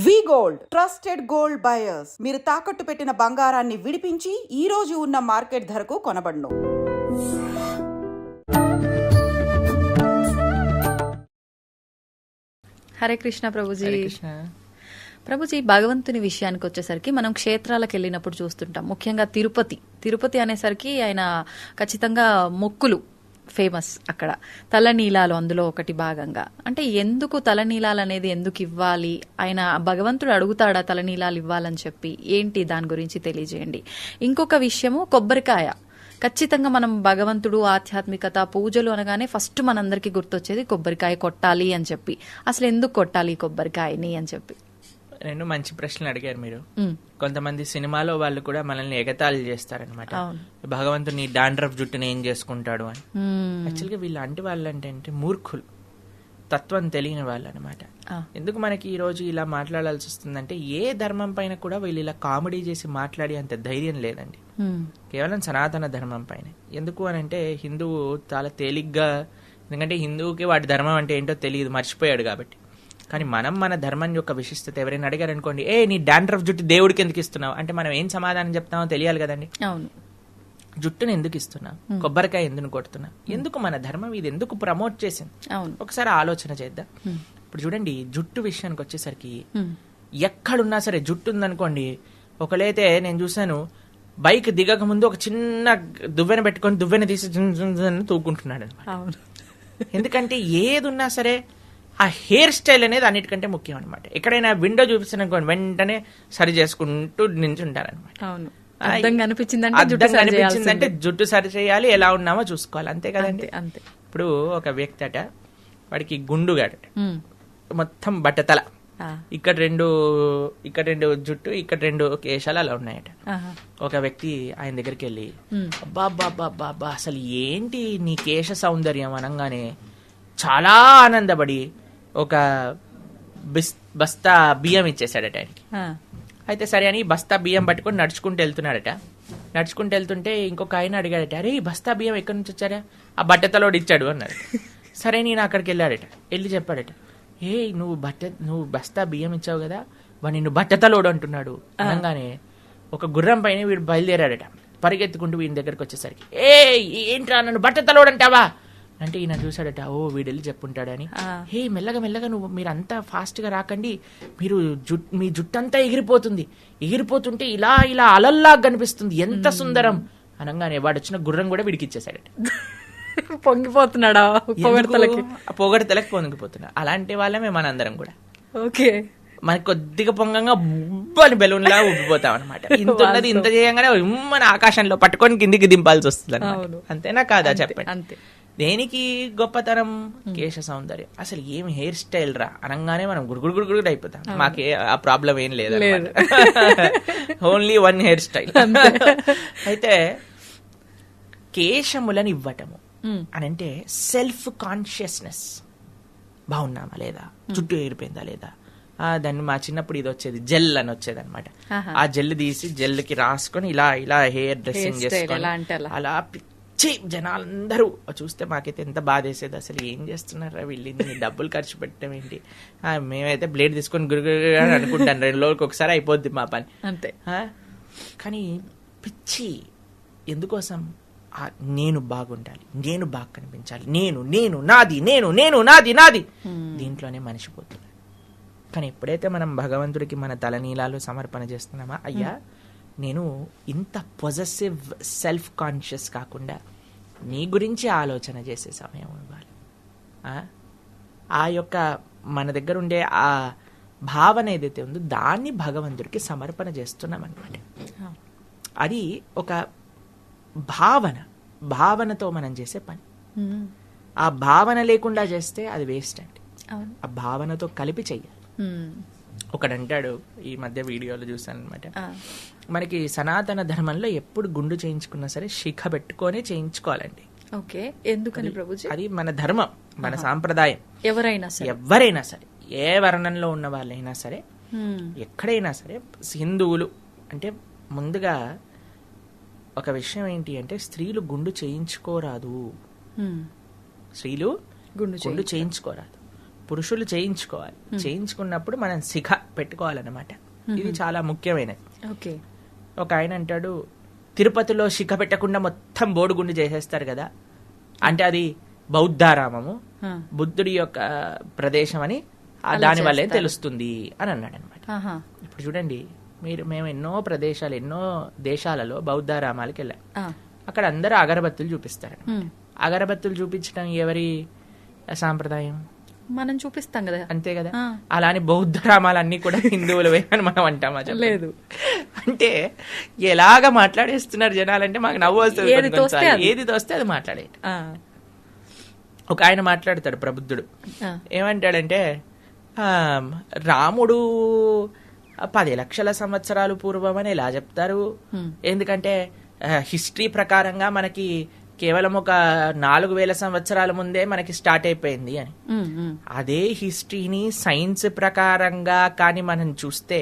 వి gold trusted gold buyers. మీరు తాకట్టు పెట్టిన బంగారాన్ని విడిపించి ఈ రోజు ఉన్న మార్కెట్ ధరకు కొనబడును. హరే కృష్ణ ప్రభుజీ. ప్రభుజీ, భగవంతుని విషయానికి వచ్చేసరికి మనం క్షేత్రాలకు వెళ్ళినప్పుడు చూస్తుంటాం. ముఖ్యంగా తిరుపతి అనేసరికి ఆయన ఖచ్చితంగా మొక్కులు ఫేమస్. అక్కడ తలనీలాలు అందులో ఒకటి భాగంగా. అంటే ఎందుకు తలనీలాలు అనేది ఎందుకు ఇవ్వాలి? ఆయన భగవంతుడు అడుగుతాడా తలనీలాలు ఇవ్వాలని చెప్పి? ఏంటి దాని గురించి తెలియజేయండి. ఇంకొక విషయము, కొబ్బరికాయ. ఖచ్చితంగా మనం భగవంతుడు, ఆధ్యాత్మికత, పూజలు అనగానే ఫస్ట్ మనందరికీ గుర్తొచ్చేది కొబ్బరికాయ కొట్టాలి అని చెప్పి. అసలు ఎందుకు కొట్టాలి కొబ్బరికాయని అని చెప్పి? రెండు మంచి ప్రశ్నలు అడిగారు మీరు. కొంతమంది సినిమాలో వాళ్ళు కూడా మనల్ని ఎగతాళి చేస్తారనమాట. భగవంతుడు నీ డాండ్రఫ్ జుట్టుని ఏం చేసుకుంటాడు అని. యాక్చువల్గా వీళ్ళంటి వాళ్ళు అంటే మూర్ఖులు, తత్వం తెలియని వాళ్ళు అనమాట. ఎందుకు మనకి ఈ రోజు ఇలా మాట్లాడాల్సి వస్తుందంటే, ఏ ధర్మం పైన కూడా వీళ్ళు ఇలా కామెడీ చేసి మాట్లాడే అంత ధైర్యం లేదండి. కేవలం సనాతన ధర్మం పైన. ఎందుకు అని అంటే, హిందువు చాలా తేలిగ్గా, ఎందుకంటే హిందువుకి వాటి ధర్మం అంటే ఏంటో తెలియదు, మర్చిపోయాడు కాబట్టి. కానీ మనం మన ధర్మం యొక్క విశిష్టత ఎవరైనా అడిగారు అనుకోండి, నీ డాండ్రఫ్ జుట్టు దేవుడికి ఎందుకు ఇస్తున్నావు అంటే మనం ఏం సమాధానం చెప్తామో తెలియాలి కదండి. అవును, జుట్టుని ఎందుకు ఇస్తున్నావు, కొబ్బరికాయ ఎందుకు కొడుతున్నావు, ఎందుకు మన ధర్మం ఇది ఎందుకు ప్రమోట్ చేసింది, ఒకసారి ఆలోచన చేద్దాం. ఇప్పుడు చూడండి, జుట్టు విషయానికి వచ్చేసరికి ఎక్కడున్నా సరే జుట్టు ఉందనుకోండి, ఒకలైతే నేను చూసాను బైక్ దిగక ముందు ఒక చిన్న దువ్వెన పెట్టుకొని దువ్వెన తీసి తూకుంటున్నాడు అనమాట. ఎందుకంటే ఏది ఉన్నా సరే ఆ హెయిర్ స్టైల్ అనేది అన్నిటికంటే ముఖ్యం అనమాట. ఎక్కడైనా విండో చూపిస్తాను వెంటనే సరి చేసుకుంటూ నించుంటారనమాట. అనిపించిందంటే జుట్టు సరి చేయాలి, ఎలా ఉన్నామో చూసుకోవాలి, అంతే కదండి. అంతే. ఇప్పుడు ఒక వ్యక్తి అట, వాడికి గుండుగాడట, మొత్తం బట్టతల, ఇక్కడ రెండు జుట్టు, ఇక్కడ రెండు కేశాలు అలా ఉన్నాయట. ఒక వ్యక్తి ఆయన దగ్గరికి వెళ్ళి, అబ్బా అసలు ఏంటి నీ కేశ సౌందర్యం అనగానే చాలా ఆనందపడి ఒక బస్తా బియ్యం ఇచ్చేసాడట ఆయనకి. అయితే సరే అని బస్తా బియ్యం పట్టుకొని నడుచుకుంటూ వెళ్తున్నాడట. నడుచుకుంటూ వెళ్తుంటే ఇంకొక ఆయన అడిగాడట, అరే ఈ బస్తా బియ్యం ఎక్కడి నుంచి వచ్చారా? ఆ బట్టతలోడు ఇచ్చాడు అన్నాడు. సరే నేను అక్కడికి వెళ్ళాడట, వెళ్ళి చెప్పాడట, నువ్వు బస్తా బియ్యం ఇచ్చావు కదా, వాడు నిన్ను బట్టతలోడు అంటున్నాడు అనగానే ఒక గుర్రం పైన వీడు బయలుదేరాడట. పరిగెత్తుకుంటూ వీడి దగ్గరకు వచ్చేసరికి, ఏంట్రా నన్ను బట్టతలోడు అంటావా అంటే ఈయన చూసాడట, వీడు వెళ్ళి చెప్పుంటాడని. మెల్లగా మీరంతా ఫాస్ట్ గా రాకండి, మీ జుట్టంతా ఎగిరిపోతుంటే ఇలా అలల్లాగా కనిపిస్తుంది, ఎంత సుందరం అనగానే వాడు వచ్చిన గుర్రం కూడా వీడికి ఇచ్చేసాడట. పొంగిపోతున్నాడా? పొగడతలకి పొంగిపోతున్నా. అలాంటి వాళ్ళమే మనందరం కూడా. ఓకే, మనకి కొద్దిగా పొంగంగా ఉబ్బని బెలూన్ లా ఉబ్బిపోతాం అనమాట. ఇంత ఇంత చేయంగానే మన ఆకాశంలో పట్టుకొని కిందికి దింపాల్సి వస్తుంది అనమాట. అంతేనా కాదా చెప్పండి. అంతే. దేనికి గొప్పతనం? కేశ సౌందర్యం. అసలు ఏం హెయిర్ స్టైల్ రా అనగానే మనం గుడుగుడు అయిపోతాం. మాకే ఆ ప్రాబ్లం ఏం లేదు, ఓన్లీ వన్ హెయిర్ స్టైల్. అయితే కేశములను ఇవ్వటము అని అంటే సెల్ఫ్ కాన్షియస్నెస్. బాగున్నామా లేదా, జుట్టు ఎగిరిపోయిందా లేదా, దాన్ని మా చిన్నప్పుడు ఇది వచ్చేది జెల్ అని వచ్చేది అనమాట. ఆ జెల్ తీసి జెల్కి రాసుకొని ఇలా హెయిర్ డ్రెస్సింగ్ చేసుకొని అలా జనాలందరూ చూస్తే మాకైతే ఎంత బాధ వేసేది. అసలు ఏం చేస్తున్నారా వీళ్ళు, డబ్బులు ఖర్చు పెట్టడం ఏంటి, మేమైతే బ్లేడ్ తీసుకొని గురుగురు అని అనుకుంటాను, 2 రోజులకి ఒకసారి అయిపోద్ది మా పని అంతే. కానీ పిచ్చి ఎందుకోసం? నేను బాగుండాలి, నేను బాగా కనిపించాలి, నేను నాది దీంట్లోనే మనిషిపోతున్నాడు. కానీ ఎప్పుడైతే మనం భగవంతుడికి మన తలనీలాలు సమర్పణ చేస్తున్నామా, అయ్యా నేను ఇంత పొజెసివ్ సెల్ఫ్ కాన్షియస్ కాకుండా నీ గురించి ఆలోచన చేసే సమయం ఇవ్వాలి. ఆ యొక్క మన దగ్గర ఉండే ఆ భావన ఏదైతే ఉందో దాన్ని భగవంతుడికి సమర్పణ చేస్తున్నాం అనమాట. అది ఒక భావనతో మనం చేసే పని. ఆ భావన లేకుండా చేస్తే అది వేస్ట్ అండి. ఆ భావనతో కలిపి చెయ్యాలి. ఒకడంటాడు, ఈ మధ్య వీడియోలో చూసాను అనమాట, మనకి సనాతన ధర్మంలో ఎప్పుడు గుండు చేయించుకున్నా సరే శిఖ పెట్టుకొని చేయించుకోవాలండి. ఓకే, ఎందుకని ప్రభుజీ? అది మన ధర్మం, మన సాంప్రదాయం. ఎవరైనా సరే, ఏ వర్ణంలో ఉన్న వాళ్ళైనా సరే, ఎక్కడైనా సరే, హిందువులు అంటే ముందుగా ఒక విషయం ఏంటి అంటే, స్త్రీలు గుండు చేయించుకోరాదు. స్త్రీలు గుండు చేయించుకోరాదు, పురుషులు చేయించుకోవాలి. చేయించుకున్నప్పుడు మనం శిఖ పెట్టుకోవాలన్నమాట. ఇది చాలా ముఖ్యమైనది. ఓకే. ఒక ఆయన అంటాడు, తిరుపతిలో శిఖ పెట్టకుండా మొత్తం బోడిగుండు చేసేస్తారు కదా, అంటే అది బౌద్ధారామము, బుద్ధుడి యొక్క ప్రదేశం అని దాని వల్లే తెలుస్తుంది అని అన్నాడు అనమాట. ఇప్పుడు చూడండి, మేము ఎన్నో ప్రదేశాలు, ఎన్నో దేశాలలో బౌద్ధారామాలకు వెళ్ళాం. అక్కడ అందరూ అగరబత్తులు చూపిస్తారు. అగరబత్తులు చూపించడం ఎవరి సాంప్రదాయం? మనం చూపిస్తాం కదా, అంతే కదా. అలానే బౌద్ధ రామాలన్నీ కూడా హిందువులవే అని మనం అంటామా? లేదు. అంటే ఎలాగ మాట్లాడేస్తున్నారు జనాలంటే మాకు నవ్వు వస్తుంది. ఏది తోస్తే అది మాట్లాడే. ఒక ఆయన మాట్లాడతాడు, ప్రబుద్ధుడు. ఏమంటాడంటే, రాముడు 10 లక్షల సంవత్సరాలు పూర్వం అని ఎలా చెప్తారు? ఎందుకంటే హిస్టరీ ప్రకారంగా మనకి కేవలం ఒక 4,000 సంవత్సరాల ముందే మనకి స్టార్ట్ అయిపోయింది అని. అదే హిస్టరీని సైన్స్ ప్రకారంగా కానీ మనం చూస్తే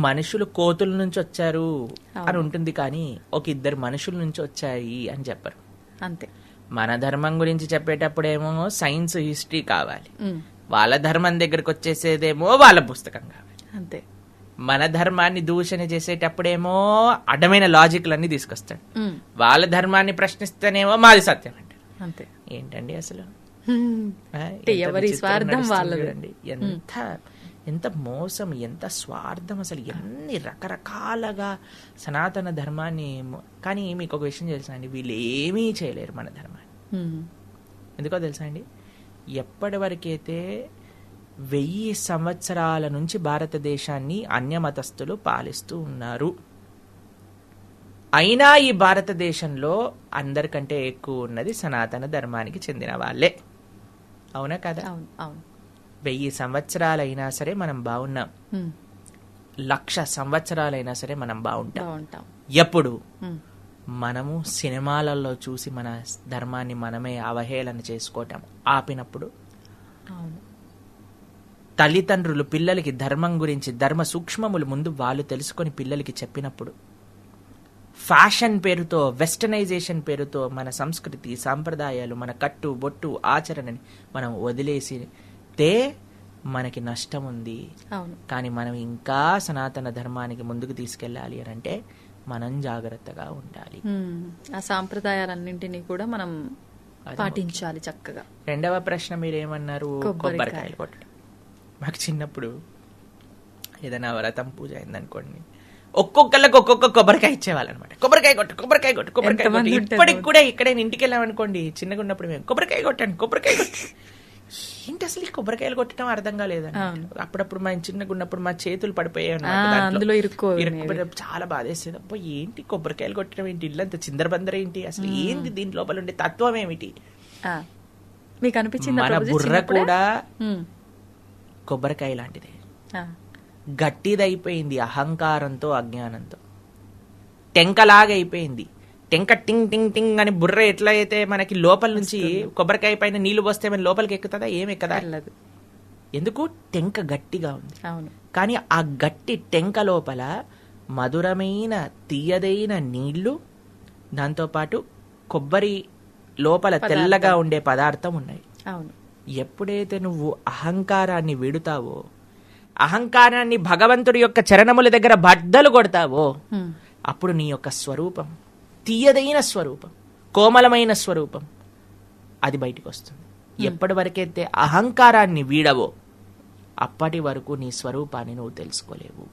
మనుషులు కోతుల నుంచి వచ్చారు అని ఉంటుంది, కానీ ఒక 2 మనుషుల నుంచి వచ్చాయి అని చెప్పరు. అంతే. మన ధర్మం గురించి చెప్పేటప్పుడేమో సైన్స్ హిస్టరీ కావాలి, వాళ్ళ ధర్మం దగ్గరకు వచ్చేసేదేమో వాళ్ళ పుస్తకం కావాలి. అంతే. మన ధర్మాన్ని దూషణ చేసేటప్పుడేమో అడ్డమైన లాజిక్లన్నీ తీసుకొస్తాడు, వాళ్ళ ధర్మాన్ని ప్రశ్నిస్తేనేమో మాది సత్యం అంటారు. అంతే. ఏంటండి అసలు? ఎవరి స్వార్థం వాళ్ళది. ఎంత మోసం, ఎంత స్వార్థం, అసలు ఎన్ని రకరకాలుగా సనాతన ధర్మాన్ని. కానీ మీకు ఒక విషయం తెలుసా అండి, వీళ్ళు ఏమీ చేయలేరు మన ధర్మాన్ని. ఎందుకో తెలుసా అండి, ఎప్పటి వరకైతే 1000 సంవత్సరాల నుంచి భారతదేశాన్ని అన్యమతస్థులు పాలిస్తూ ఉన్నారు, అయినా ఈ భారతదేశంలో అందరికంటే ఎక్కువ ఉన్నది సనాతన ధర్మానికి చెందిన వాళ్ళే. అవునా కదా? 1000 సంవత్సరాలైనా సరే మనం బాగున్నాం, 1,00,000 సంవత్సరాలైనా సరే మనం బాగుంటాం. ఎప్పుడు మనము సినిమాలలో చూసి మన ధర్మాన్ని మనమే అవహేళన చేసుకోవటం ఆపినప్పుడు, తల్లిదండ్రులు పిల్లలకి ధర్మం గురించి, ధర్మ సూక్ష్మములు ముందు వాళ్ళు తెలుసుకొని పిల్లలకి చెప్పినప్పుడు, ఫ్యాషన్ పేరుతో, వెస్టర్నైజేషన్ పేరుతో మన సంస్కృతి సాంప్రదాయాలు, మన కట్టు బొట్టు ఆచరణని మనం వదిలేసితే మనకి నష్టం ఉంది. కానీ మనం ఇంకా సనాతన ధర్మానికి ముందుకు తీసుకెళ్ళాలి అని అంటే మనం జాగ్రత్తగా ఉండాలి. ఆ సాంప్రదాయాలన్నింటినీ కూడా మనం పాటించాలి చక్కగా. రెండవ ప్రశ్న మీరేమన్నారు? కొబ్బరికాయలు కొట్టడం. మాకు చిన్నప్పుడు ఏదైనా వ్రతం పూజ అయిందనుకోండి, ఒక్కొక్కళ్ళకి ఒక్కొక్క కొబ్బరికాయ ఇచ్చేవాళ్ళనమాట. కొబ్బరికాయ కొట్టు, కొబ్బరికాయ కొట్టు, కొబ్బరికాయ కొట్టు. ఇప్పటికి కూడా ఇక్కడే ఇంటికి వెళ్ళామనుకోండి, చిన్నగా ఉన్నప్పుడు మేము కొబ్బరికాయ కొట్టాను, కొబ్బరికాయ కొట్టు. ఏంటి అసలు ఈ కొబ్బరికాయలు కొట్టడం అర్థం కాలేదని అప్పుడప్పుడు మా చిన్నగా ఉన్నప్పుడు మా చేతులు పడిపోయాయి, చాలా బాధేసేది. అబ్బో ఏంటి కొబ్బరికాయలు కొట్టడం ఏంటి, ఇల్లంత చిందరబందర ఏంటి, అసలు ఏంటి దీని లోపల ఉండే తత్వం ఏమిటి? మీకు అనిపించింది? మన బుర్ర కూడా కొబ్బరికాయ లాంటిదే, గట్టిదైపోయింది అహంకారంతో అజ్ఞానంతో, టెంకలాగా అయిపోయింది. టెంక టింగ్ టింగ్ టింగ్ అని బుర్ర ఎట్లా అయితే మనకి లోపల నుంచి కొబ్బరికాయ పైన నీళ్లు పోస్తే మన లోపలికి ఎక్కుతుందా? ఏమెక్కదా? ఎందుకు? టెంక గట్టిగా ఉంది. కానీ ఆ గట్టి టెంక లోపల మధురమైన తీయదైన నీళ్లు, దాంతోపాటు కొబ్బరి లోపల తెల్లగా ఉండే పదార్థం ఉన్నాయి. ఎప్పుడైతే నువ్వు అహంకారాన్ని విడుతావో, అహంకారాన్ని భగవంతుడి యొక్క చరణముల దగ్గర బద్దలు కొడతావో, అప్పుడు నీ యొక్క స్వరూపం, తీయదైన స్వరూపం, కోమలమైన స్వరూపం అది బయటికి వస్తుంది. ఎప్పటి వరకైతే అహంకారాన్ని వీడవో అప్పటి వరకు నీ స్వరూపాన్ని నువ్వు తెలుసుకోలేవు.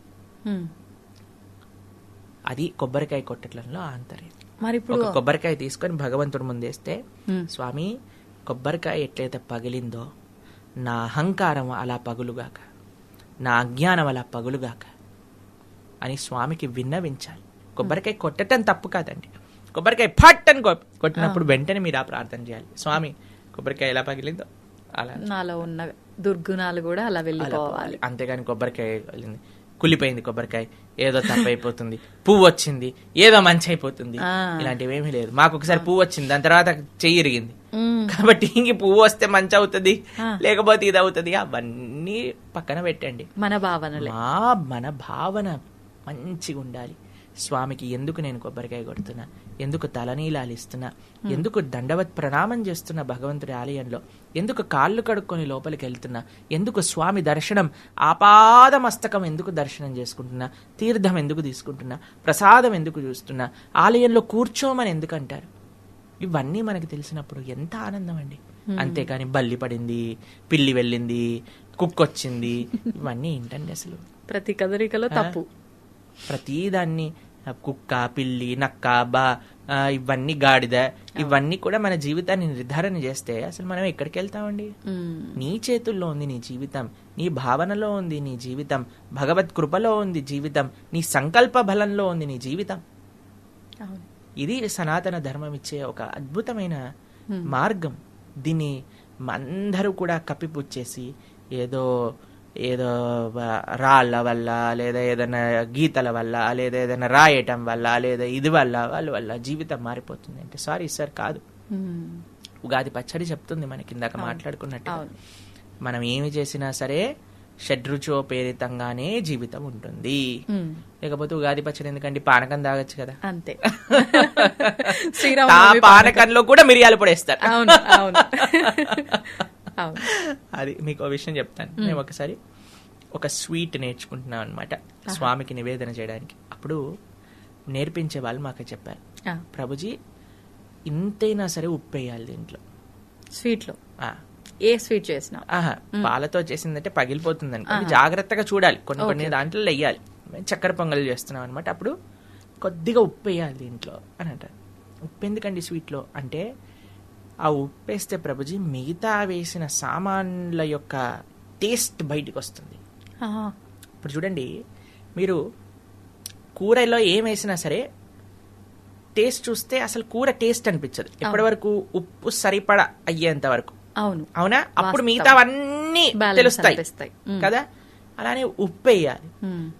అది కొబ్బరికాయ కొట్టడంలో ఆంతర్యం. మరి ఇప్పుడు కొబ్బరికాయ తీసుకొని భగవంతుడి ముందేస్తే, స్వామి కొబ్బరికాయ ఎట్లయితే పగిలిందో నా అహంకారం అలా పగులుగాక, నా అజ్ఞానం అలా పగులుగాక అని స్వామికి విన్నవించాలి. కొబ్బరికాయ కొట్టడం తప్పు కాదండి, కొబ్బరికాయ ఫట్ అని కొట్టినప్పుడు వెంటనే మీరు ఆ ప్రార్థన చేయాలి, స్వామి కొబ్బరికాయ ఎలా పగిలిందో అలా నాలో ఉన్న దుర్గుణాలు కూడా అలా వెళ్ళిపోవాలి. అంతేగాని కొబ్బరికాయ కులిపోయింది, కొబ్బరికాయ ఏదో తప్పైపోతుంది, పువ్వు వచ్చింది ఏదో మంచి అయిపోతుంది, ఇలాంటివి ఏమీ లేదు. మాకు ఒకసారి పువ్వు వచ్చింది, దాని తర్వాత చెయ్యి ఇరిగింది, కాబట్టి ఇంక పువ్వు వస్తే మంచి అవుతుంది లేకపోతే ఇది అవుతుంది, అవన్నీ పక్కన పెట్టండి. మన భావన మన భావన మంచిగా ఉండాలి. స్వామికి ఎందుకు నేను కొబ్బరికాయ కొడుతున్నా, ఎందుకు తలనీలాలు ఇస్తున్నా, ఎందుకు దండవత్ ప్రణామం చేస్తున్నా భగవంతుడి ఆలయంలో, ఎందుకు కాళ్ళు కడుక్కొని లోపలికి వెళ్తున్నా, ఎందుకు స్వామి దర్శనం ఆపాదమస్తకం ఎందుకు దర్శనం చేసుకుంటున్నా, తీర్థం ఎందుకు తీసుకుంటున్నా, ప్రసాదం ఎందుకు చూస్తున్నా, ఆలయంలో కూర్చోమని ఎందుకు అంటారు. ఇవన్నీ మనకి తెలిసినప్పుడు ఎంత ఆనందం అండి. అంతేకాని బల్లి పడింది, పిల్లి వెళ్ళింది, కుక్కొచ్చింది, ఇవన్నీ ఏంటండి అసలు. ప్రతి కదలికలో తప్పు. ప్రతిదాన్ని కుక్క, పిల్లి, నక్క, ఇవన్నీ గాడిద, ఇవన్నీ కూడా మన జీవితాన్ని నిర్ధారణ చేస్తే అసలు మనం ఎక్కడికి వెళ్తామండి. నీ చేతుల్లో ఉంది నీ జీవితం, నీ భావనలో ఉంది నీ జీవితం, భగవత్ కృపలో ఉంది జీవితం, నీ సంకల్ప బలంలో ఉంది నీ జీవితం. ఇది సనాతన ధర్మం ఇచ్చే ఒక అద్భుతమైన మార్గం. దీన్ని అందరూ కూడా కప్పిపుచ్చేసి ఏదో ఏదో రాళ్ళ వల్ల, లేదా ఏదైనా గీతల వల్ల, లేదా ఏదైనా రాయటం వల్ల, లేదా ఇది వల్ల వాళ్ళ వల్ల జీవితం మారిపోతుంది అంటే సారీ సార్, కాదు. ఉగాది పచ్చడి చెప్తుంది మనకి, ఇందాక మాట్లాడుకున్నట్టు మనం ఏమి చేసినా సరే షడ్రుచోపేరితంగానే జీవితం ఉంటుంది. లేకపోతే ఉగాది పచ్చడి ఎందుకంటే పానకం తాగొచ్చు కదా, అంతే. పానకంలో కూడా మిరియాలు పొడేస్తారు. అది మీకు విషయం చెప్తాను. మేము ఒకసారి ఒక స్వీట్ నేర్చుకుంటున్నాం అనమాట స్వామికి నివేదన చేయడానికి. అప్పుడు నేర్పించే వాళ్ళు మాకు చెప్పారు, ప్రభుజీ ఇంతైనా సరే ఉప్పు వేయాలి దీంట్లో స్వీట్ లో. ఏ స్వీట్ చేసినా పాలతో చేసిందంటే పగిలిపోతుంది అనుకోండి, జాగ్రత్తగా చూడాలి, కొన్ని కొన్ని దాంట్లో వెయ్యాలి. చక్కెర పొంగల్ చేస్తున్నాం అనమాట, అప్పుడు కొద్దిగా ఉప్పు వేయాలి దీంట్లో అని అంటారు. ఉప్పు ఎందుకండి స్వీట్లో అంటే, ఆ ఉప్పు వేస్తే ప్రభుజీ మిగతా వేసిన సామాన్ల యొక్క టేస్ట్ బయటికి వస్తుంది. ఇప్పుడు చూడండి, మీరు కూరలో ఏం వేసినా సరే టేస్ట్ చూస్తే అసలు కూర టేస్ట్ అనిపించదు ఎప్పటి వరకు ఉప్పు సరిపడా అయ్యేంత వరకు. అవునా? అప్పుడు మిగతావన్నీ తెలుస్తాయి కదా. అలానే ఉప్పు వేయాలి,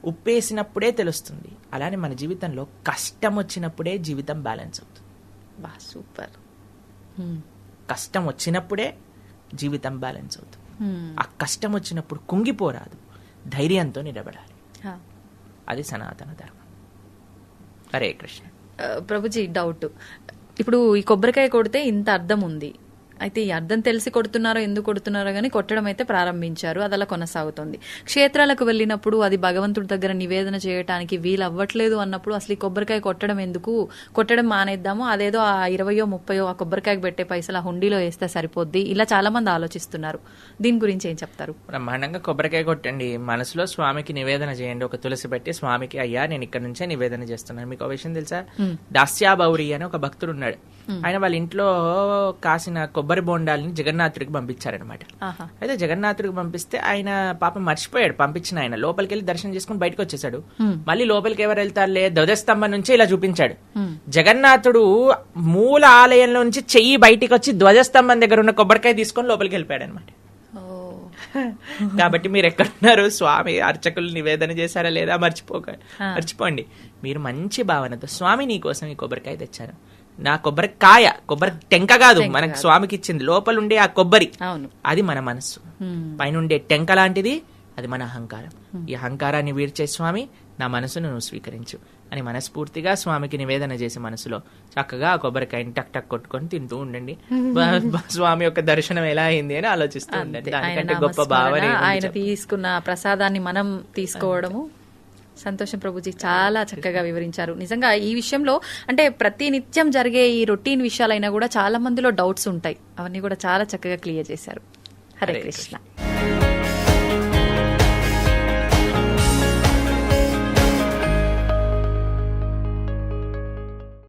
ఉప్పు వేసినప్పుడే తెలుస్తుంది. అలానే మన జీవితంలో కష్టం వచ్చినప్పుడే జీవితం బ్యాలెన్స్ అవుతుంది. సూపర్. కష్టం వచ్చినప్పుడే జీవితం బ్యాలెన్స్ అవుతుంది. ఆ కష్టం వచ్చినప్పుడు కుంగిపోరాదు, ధైర్యంతో నిలబడాలి. అది సనాతన ధర్మం. హరే కృష్ణ. ప్రభుజీ, డౌట్. ఇప్పుడు ఈ కొబ్బరికాయ కొడితే ఇంత అర్థం ఉంది, అయితే ఈ అర్థం తెలిసి కొడుతున్నారో ఎందుకు కొడుతున్నారో కానీ కొట్టడం అయితే ప్రారంభించారు, అది అలా కొనసాగుతుంది. క్షేత్రాలకు వెళ్ళినప్పుడు అది భగవంతుడి దగ్గర నివేదన చేయడానికి వీలు అవ్వట్లేదు అన్నప్పుడు అసలు ఈ కొబ్బరికాయ కొట్టడం ఎందుకు, కొట్టడం మానేద్దాము, అదేదో ఆ 20 30 ఆ కొబ్బరికాయకు పెట్టే పైసలు ఆ హుండీలో వేస్తే సరిపోద్ది, ఇలా చాలా మంది ఆలోచిస్తున్నారు. దీని గురించి ఏం చెప్తారు? బ్రహ్మాండంగా కొబ్బరికాయ కొట్టండి, మనసులో స్వామికి నివేదన చేయండి. ఒక తులసి పెట్టి స్వామికి, అయ్యా నేను ఇక్కడ నుంచే నివేదన చేస్తున్నాను. మీకు ఒక విషయం తెలుసా, దాస్యాబౌరి అని ఒక భక్తుడు ఉన్నాడు. ఆయన వాళ్ళ ఇంట్లో కాసిన కొబ్బరి బోండాలని జగన్నాథుడికి పంపించారనమాట. అయితే జగన్నాథుడికి పంపిస్తే ఆయన పాపం మర్చిపోయాడు పంపించిన. ఆయన లోపలికి వెళ్ళి దర్శనం చేసుకుని బయటకు వచ్చేసాడు. మళ్ళీ లోపలికి ఎవరు వెళ్తారులే, ధ్వజస్తంభం నుంచి ఇలా చూపించాడు. జగన్నాథుడు మూల ఆలయంలో నుంచి చెయ్యి బయటికి వచ్చి ధ్వజస్తంభం దగ్గర ఉన్న కొబ్బరికాయ తీసుకొని లోపలికి వెళ్ళిపోయాడు అనమాట. కాబట్టి మీరు ఎక్కడున్నారు, స్వామి అర్చకులు నివేదన చేశారా లేదా మర్చిపోండి. మీరు మంచి భావనతో, స్వామి నీ కోసం ఈ కొబ్బరికాయ తెచ్చాను, నా కొబ్బరికాయ, కొబ్బరి టెంక కాదు మనకు స్వామికి ఇచ్చింది, లోపల ఉండే ఆ కొబ్బరి అది మన మనస్సు, పైన ఉండే టెంక లాంటిది అది మన అహంకారం. ఈ అహంకారాన్ని వీడ్చే స్వామి నా మనసును నువ్వు స్వీకరించు అని మనస్ఫూర్తిగా స్వామికి నివేదన చేసి మనసులో చక్కగా ఆ కొబ్బరికాయని టక్ టక్ కొట్టుకొని తింటూ ఉండండి. స్వామి యొక్క దర్శనం ఎలా అయింది అని ఆలోచిస్తూ ఉండండి. దానికంటే గొప్ప భావన ఆయన తీసుకున్న ప్రసాదాన్ని మనం తీసుకోవడము. సంతోషం ప్రభుజీ, చాలా చక్కగా వివరించారు. నిజంగా ఈ విషయంలో అంటే ప్రతి నిత్యం జరిగే ఈ రొటీన్ విషయాలైనా కూడా చాలా మందిలో డౌట్స్ ఉంటాయి, అవన్నీ కూడా చాలా చక్కగా క్లియర్ చేశారు. హరే కృష్ణ.